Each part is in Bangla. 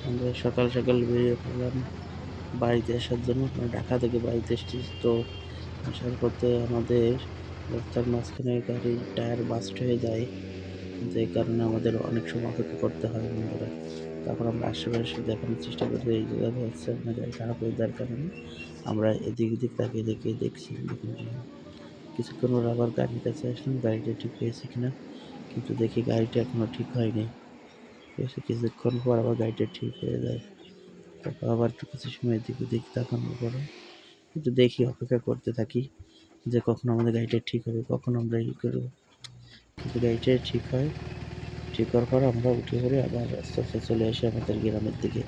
আমরা সকাল সকাল বেরিয়ে পড়লাম বাড়িতে আসার জন্য। ঢাকা থেকে বাড়িতে এসেছি। তো আসার পথে আমাদের রাস্তার মাঝখানে গাড়ির টায়ার বাস্ট হয়ে যায়, যে কারণে আমাদের অনেক সময় অপেক্ষা করতে হয় বন্ধুরা। তারপর আমরা আশেপাশে দেখানোর চেষ্টা করি এই জায়গাতে হচ্ছে আপনার গাড়ি খারাপ হয়ে যাওয়ার কারণে আমরা এদিক ওদিক তাকিয়ে দেখে দেখছি। দেখুন কিছুক্ষণ পর আবার গাড়ির কাছে আসলাম, গাড়িটা ঠিক হয়েছে কিনা, কিন্তু দেখি গাড়িটা এখনো ঠিক হয়নি। ঠিক আছে, কিছুক্ষণ পর আবার গাড়িটা ঠিক হয়ে যায়। তারপর আবার একটু কিছু সময় এদিক ওদিক তাকানোর পরে কিন্তু দেখি, অপেক্ষা করতে থাকি যে কখন আমাদের গাড়িটা ঠিক হবে, কখন আমরা ই করবো। কিন্তু গাড়িটা ঠিক হয়, ঠিক হওয়ার পর আমরা উঠে পড়ে আবার আস্তে আস্তে চলে আসি আমাদের গ্রামের দিকে।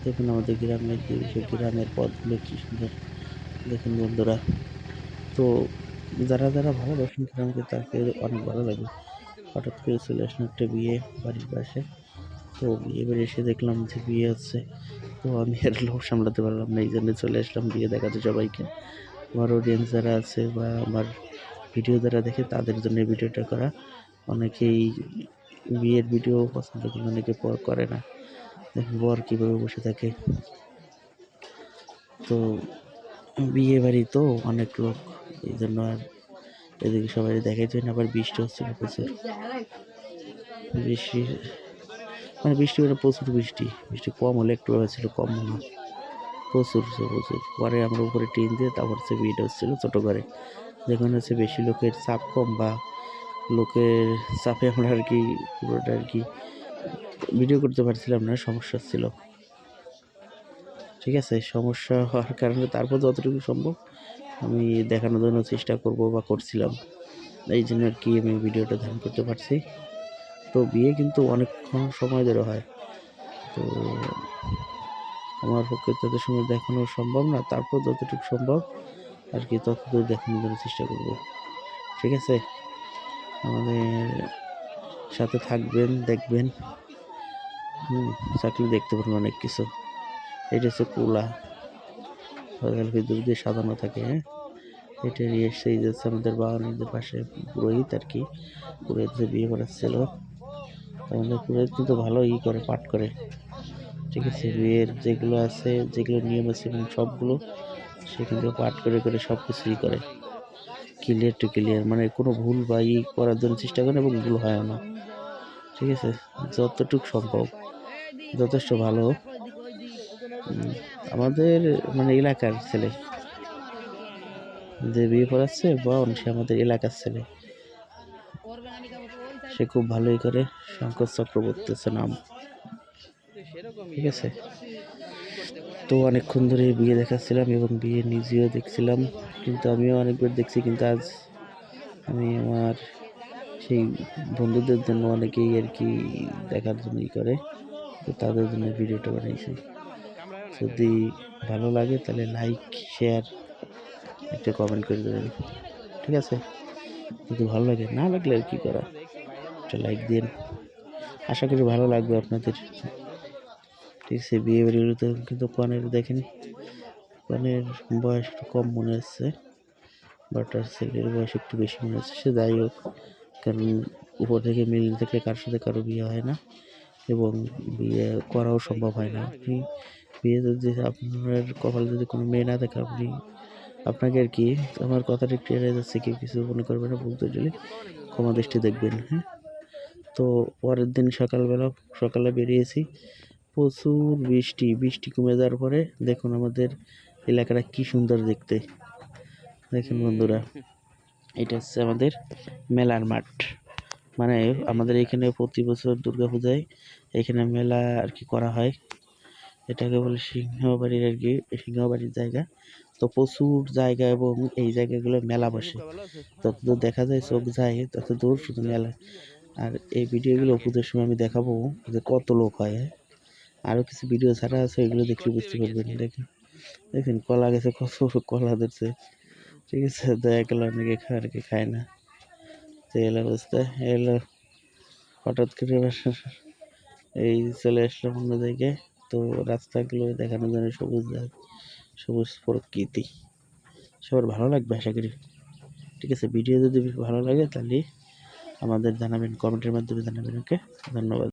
দেখুন আমাদের গ্রামের দিকে, গ্রামের পথগুলো কি সুন্দর দেখুন বন্ধুরা। তো যারা যারা ভালোবাসেন গ্রামকে তাকে অনেক ভালো লাগে। হঠাৎ করে চলে আসলাম একটা বিয়ে বাড়ির পাশে। তো বিয়ে বাড়ি এসে দেখলাম যে বিয়ে হচ্ছে। তো আমি আর লোভ সামলাতে পারলাম না, এই জন্য চলে আসলাম বিয়ে দেখাতে সবাইকে। আমার অডিয়েন্স যারা আছে বা আমার ভিডিও যারা দেখে তাদের জন্য ভিডিওটা করা। অনেকেই বিয়ের ভিডিও পছন্দ করে, অনেকে করে না। দেখুন বর কীভাবে বসে থাকে। তো বিয়ে বাড়ি তো অনেক লোক, এই জন্য আর এদিকে সবাই দেখাইতে না। আবার বৃষ্টি হচ্ছিল প্রচুর, বৃষ্টি মানে বৃষ্টি মানে প্রচুর বৃষ্টি। বৃষ্টি কম হলে একটু হয়েছিল, কম না, প্রচুর প্রচুর। পরে আমরা উপরে টিন দিয়ে তারপর হচ্ছে বিয়েটা হচ্ছিল ছোটো করে, যেখানে হচ্ছে বেশি লোকের চাপ কম বা লোকের চাপে আমরা আর কি পুরোটা আর কি ভিডিও করতে পারছিলাম না, সমস্যা ছিল। ঠিক আছে, সমস্যা হওয়ার কারণে তারপর যতটুকু সম্ভব আমি দেখানোর জন্য চেষ্টা করব বা করছিলাম, এই জন্য আর কি আমি ভিডিওটা ধারণ করতে পারছি। তো বিয়ে কিন্তু অনেকক্ষণ সময় ধরে হয়, তো আমার পক্ষে তত সময় দেখানো সম্ভব না, তারপর যতটুকু সম্ভব আর কি ততদূর দেখানোর জন্য চেষ্টা করব। ঠিক আছে, আমাদের সাথে থাকবেন, দেখবেন। চাকরি দেখতে পারবেন অনেক কিছু। এটা হচ্ছে কুলা, ভিতর দিয়ে সাজানো থাকে। হ্যাঁ, এটা নিয়ে এসে এই যাচ্ছে আমাদের বাগানের পাশে পুরোহিত আর কি, পুরোহিত যে বিয়ে করাচ্ছিল। আমাদের পুরোহিত কিন্তু ভালো করে পাঠ করে। ঠিক আছে, বিয়ের যেগুলো আছে, যেগুলো নিয়ম আছে এবং সবগুলো সে কিন্তু পাঠ করে করে সব কিছুই করে ক্লিয়ার টু ক্লিয়ার, মানে কোনো ভুল বা করার জন্য চেষ্টা করে এবং ভুল হয় না। ঠিক আছে, যতটুকু সম্ভব যথেষ্ট ভালো। আমাদের মানে এলাকার ছেলে যে বিয়ে করাচ্ছে বোন, সে আমাদের এলাকার ছেলে, সে খুব ভালোই করে। শঙ্কর চক্রবর্তী হচ্ছে নাম। ঠিক আছে, তো অনেকক্ষণ ধরে বিয়ে দেখাচ্ছিলাম এবং বিয়ে নিজেও দেখছিলাম, কিন্তু আমিও অনেকবার দেখছি, কিন্তু আজ আমি আমার সেই বন্ধুদের জন্য অনেকেই আর কি দেখার জন্য করে, তো তাদের জন্য ভিডিওটা বানাইছি। যদি ভালো লাগে তাহলে লাইক, শেয়ার, একটা কমেন্ট করে দেবেন। ঠিক আছে, যদি ভালো লাগে, না লাগলে আর কি করা, একটা লাইক দিন। আশা করি ভালো লাগবে আপনাদের। ঠিক আছে, বিয়ে বাড়িগুলোতে কিন্তু কনের দেখেন, কনের বয়স একটু কম মনে হচ্ছে, বাট আর ছেলের বয়স একটু বেশি মনে হচ্ছে। সে যাই হোক, কারণ উপর থেকে মিল থেকে কারোর সাথে কারো বিয়ে হয় না এবং বিয়ে করাও সম্ভব হয় না। আপনি বিয়ে যদি আপনার কপালে যদি কোনো মেয়ে না থাকে, আপনি আপনাকে আর কি, আমার কথাটা একটু এড়িয়ে যাচ্ছে, কেউ কিছু মনে করবেন না, বলতে গেলে ক্ষমা দৃষ্টি দেখবেন। হ্যাঁ, তো পরের দিন সকালে বেরিয়েছি, প্রচুর বৃষ্টি। বৃষ্টি কমে যাওয়ার পরে দেখুন আমাদের এলাকাটা কি সুন্দর দেখতে। দেখুন বন্ধুরা, এটা হচ্ছে আমাদের মেলার মাঠ। মানে আমাদের এখানে প্রতি বছর দুর্গাপূজায় এখানে মেলা আর কি করা হয়। এটাকে বলে সিংহবাড়ির আর কি, সিংহবাড়ির জায়গা। তো প্রচুর জায়গা এবং এই জায়গাগুলো মেলা বসে, যতদূর দেখা যায় চোখ যায় ততদূর শুধু মেলা। আর এই ভিডিওগুলো পুজোর সময় আমি দেখাবো যে কত লোক হয়। আরও কিছু ভিডিও ছাড়া আছে, এগুলো দেখলে বুঝতে পারবেন। দেখেন দেখেন কলা গাছে কত কলা ধরছে। ঠিক আছে, দয়া গেল অনেকে খায়, অনেকে খায় না। তো এলো অবস্থা, এলো হঠাৎ করে এই চলে আসলাম অন্য জায়গায়। তো রাস্তাগুলো দেখানোর জন্য সবুজ প্রকৃতি সবার ভালো লাগবে আশা করি। ঠিক আছে, ভিডিও যদি ভালো লাগে তাহলে আমাদের জানাবেন, কমেন্টের মাধ্যমে জানাবেন। ওকে, ধন্যবাদ।